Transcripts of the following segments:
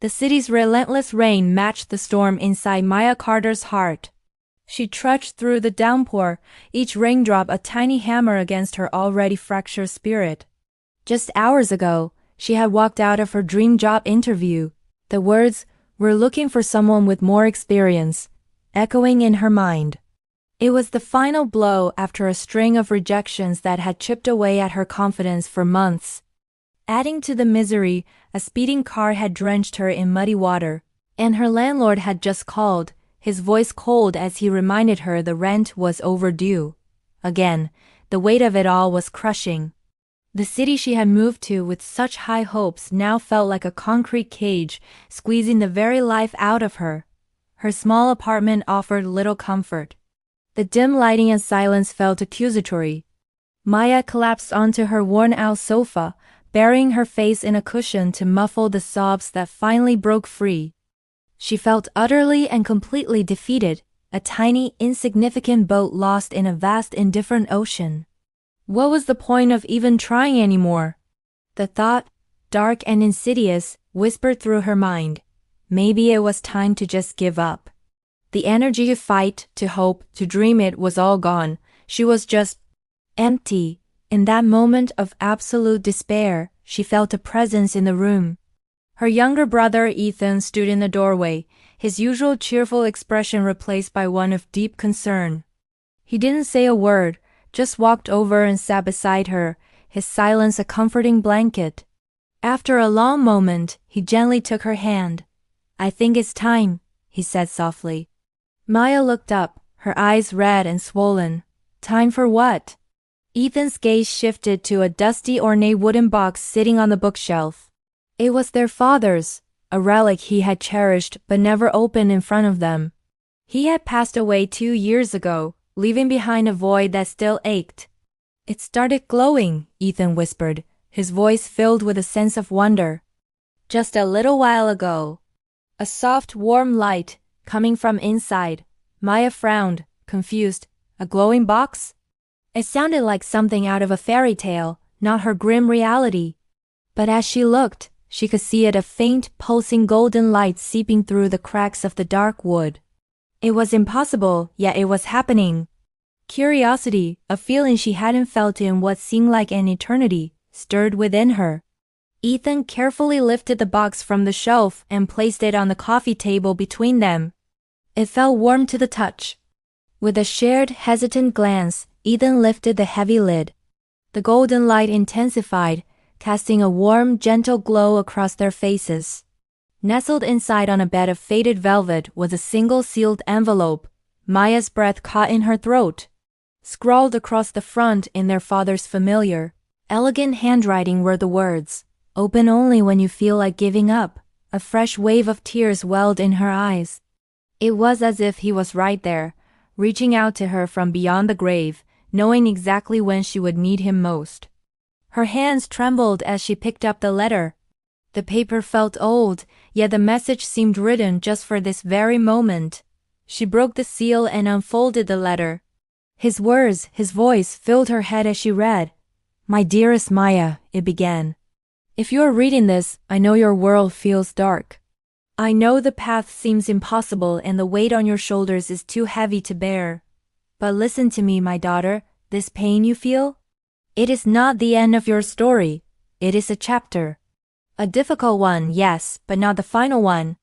The city's relentless rain matched the storm inside Maya Carter's heart. She trudged through the downpour, each raindrop a tiny hammer against her already fractured spirit. Just hours ago, she had walked out of her dream job interview. The words, "We're looking for someone with more experience," echoing in her mind. It was the final blow after a string of rejections that had chipped away at her confidence for months. Adding to the misery, a speeding car had drenched her in muddy water, and her landlord had just called, his voice cold as he reminded her the rent was overdue. Again, the weight of it all was crushing. The city she had moved to with such high hopes now felt like a concrete cage, squeezing the very life out of her. Her small apartment offered little comfort. The dim lighting and silence felt accusatory. Maya collapsed onto her worn-out sofa, burying her face in a cushion to muffle the sobs that finally broke free. She felt utterly and completely defeated, a tiny, insignificant boat lost in a vast, indifferent ocean. What was the point of even trying anymore? The thought, dark and insidious, whispered through her mind. Maybe it was time to just give up. The energy to fight, to hope, to dream, it was all gone. She was just empty. In that moment of absolute despair, she felt a presence in the room. Her younger brother Ethan stood in the doorway, his usual cheerful expression replaced by one of deep concern. He didn't say a word, just walked over and sat beside her, his silence a comforting blanket. After a long moment, he gently took her hand. "I think it's time," he said softly. Maya looked up, her eyes red and swollen. Time for what? Ethan's gaze shifted to a dusty, ornate wooden box sitting on the bookshelf. It was their father's, a relic he had cherished but never opened in front of them. He had passed away 2 years ago, leaving behind a void that still ached. "It started glowing," Ethan whispered, his voice filled with a sense of wonder. "Just a little while ago." A soft, warm light, coming from inside. Maya frowned, confused. A glowing box? It sounded like something out of a fairy tale, not her grim reality. But as she looked, she could see it, a faint, pulsing golden light seeping through the cracks of the dark wood. It was impossible, yet it was happening. Curiosity, a feeling she hadn't felt in what seemed like an eternity, stirred within her. Ethan carefully lifted the box from the shelf and placed it on the coffee table between them. It felt warm to the touch. With a shared, hesitant glance, Ethan lifted the heavy lid. The golden light intensified, casting a warm, gentle glow across their faces. Nestled inside on a bed of faded velvet was a single sealed envelope. Maya's breath caught in her throat. Scrawled across the front in their father's familiar, elegant handwriting were the words, "Open only when you feel like giving up." A fresh wave of tears welled in her eyes. It was as if he was right there, reaching out to her from beyond the grave, knowing exactly when she would need him most. Her hands trembled as she picked up the letter. The paper felt old, yet the message seemed written just for this very moment. She broke the seal and unfolded the letter. His words, his voice filled her head as she read. "My dearest Maya," it began. "If you are reading this, I know your world feels dark. I know the path seems impossible and the weight on your shoulders is too heavy to bear. But listen to me, my daughter, this pain you feel? It is not the end of your story. It is a chapter. A difficult one, yes, but not the final one.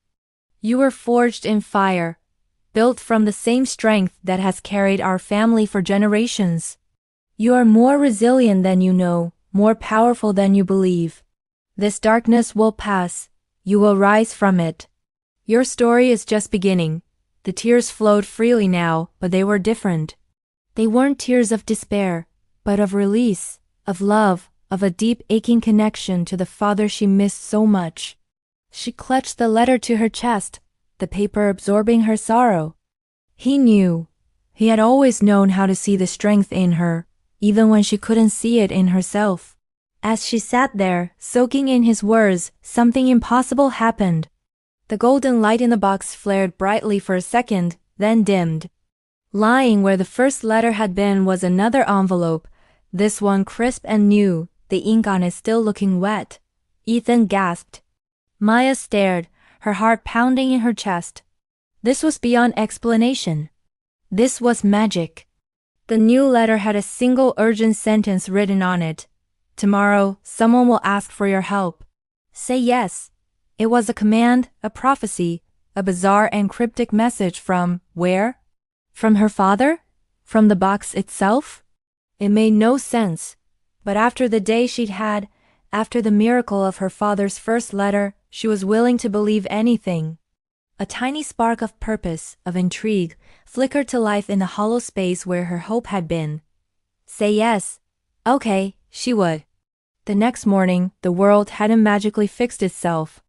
You were forged in fire, built from the same strength that has carried our family for generations. You are more resilient than you know, more powerful than you believe. This darkness will pass. You will rise from it. Your story is just beginning." The tears flowed freely now, but they were different. They weren't tears of despair, but of release, of love, of a deep aching connection to the father she missed so much. She clutched the letter to her chest, the paper absorbing her sorrow. He knew. He had always known how to see the strength in her, even when she couldn't see it in herself. As she sat there, soaking in his words, something impossible happened. The golden light in the box flared brightly for a second, then dimmed. Lying where the first letter had been was another envelope, this one crisp and new, the ink on it still looking wet. Ethan gasped. Maya stared, her heart pounding in her chest. This was beyond explanation. This was magic. The new letter had a single urgent sentence written on it. Tomorrow, someone will ask for your help. Say yes. It was a command, a prophecy, a bizarre and cryptic message from where? From her father? From the box itself? It made no sense. But after the day she'd had, after the miracle of her father's first letter, she was willing to believe anything. A tiny spark of purpose, of intrigue, flickered to life in the hollow space where her hope had been. Say yes. Okay, she would. The next morning, the world hadn't magically fixed itself.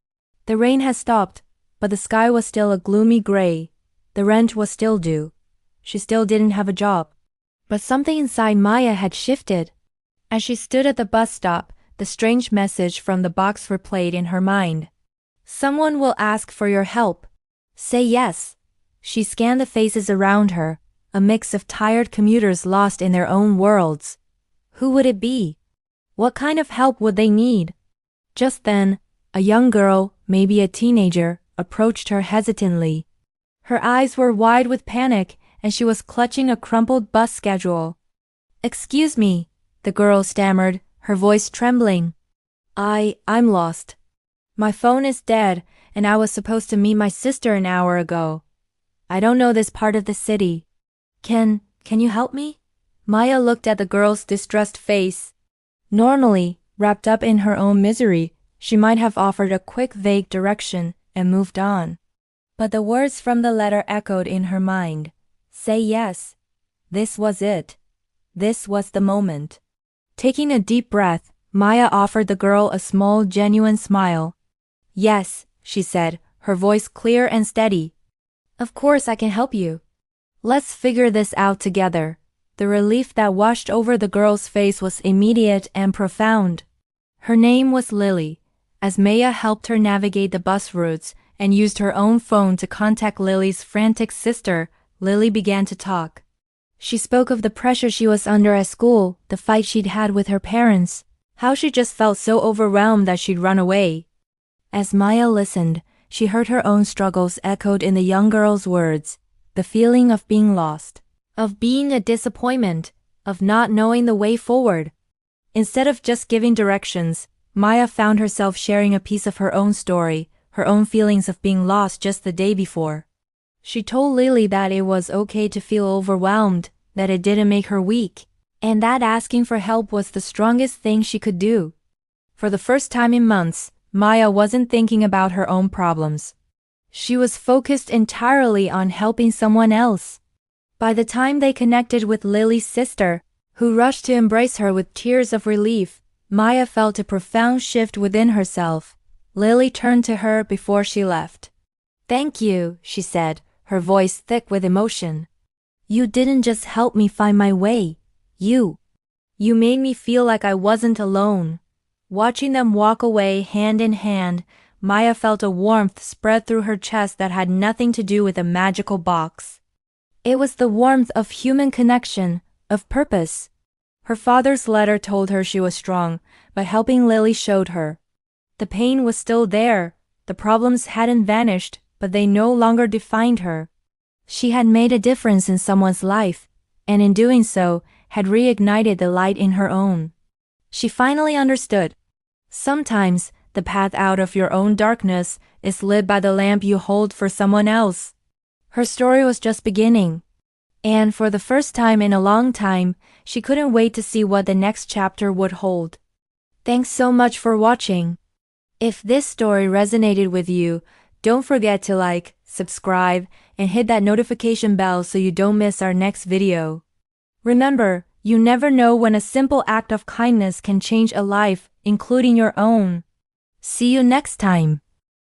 The rain had stopped, but the sky was still a gloomy gray. The rent was still due. She still didn't have a job. But something inside Maya had shifted. As she stood at the bus stop, the strange message from the box replayed in her mind. Someone will ask for your help. Say yes. She scanned the faces around her, a mix of tired commuters lost in their own worlds. Who would it be? What kind of help would they need? Just then, a young girl, maybe a teenager, approached her hesitantly. Her eyes were wide with panic, and she was clutching a crumpled bus schedule. Excuse me, the girl stammered, her voice trembling. I'm lost. My phone is dead, and I was supposed to meet my sister an hour ago. I don't know this part of the city. Can you help me? Maya looked at the girl's distressed face. Normally, wrapped up in her own misery, she might have offered a quick, vague direction and moved on. But the words from the letter echoed in her mind. Say yes. This was it. This was the moment. Taking a deep breath, Maya offered the girl a small, genuine smile. Yes, she said, her voice clear and steady. Of course I can help you. Let's figure this out together. The relief that washed over the girl's face was immediate and profound. Her name was Lily. As Maya helped her navigate the bus routes and used her own phone to contact Lily's frantic sister, Lily began to talk. She spoke of the pressure she was under at school, the fight she'd had with her parents, how she just felt so overwhelmed that she'd run away. As Maya listened, she heard her own struggles echoed in the young girl's words, the feeling of being lost, of being a disappointment, of not knowing the way forward. Instead of just giving directions, Maya found herself sharing a piece of her own story, her own feelings of being lost just the day before. She told Lily that it was okay to feel overwhelmed, that it didn't make her weak, and that asking for help was the strongest thing she could do. For the first time in months, Maya wasn't thinking about her own problems. She was focused entirely on helping someone else. By the time they connected with Lily's sister, who rushed to embrace her with tears of relief, Maya felt a profound shift within herself. Lily turned to her before she left. Thank you, she said, her voice thick with emotion. You didn't just help me find my way. You made me feel like I wasn't alone. Watching them walk away hand in hand, Maya felt a warmth spread through her chest that had nothing to do with a magical box. It was the warmth of human connection, of purpose. Her father's letter told her she was strong, but helping Lily showed her. The pain was still there, the problems hadn't vanished, but they no longer defined her. She had made a difference in someone's life, and in doing so, had reignited the light in her own. She finally understood. Sometimes, the path out of your own darkness is lit by the lamp you hold for someone else. Her story was just beginning. And for the first time in a long time, she couldn't wait to see what the next chapter would hold. Thanks so much for watching. If this story resonated with you, don't forget to like, subscribe, and hit that notification bell so you don't miss our next video. Remember, you never know when a simple act of kindness can change a life, including your own. See you next time.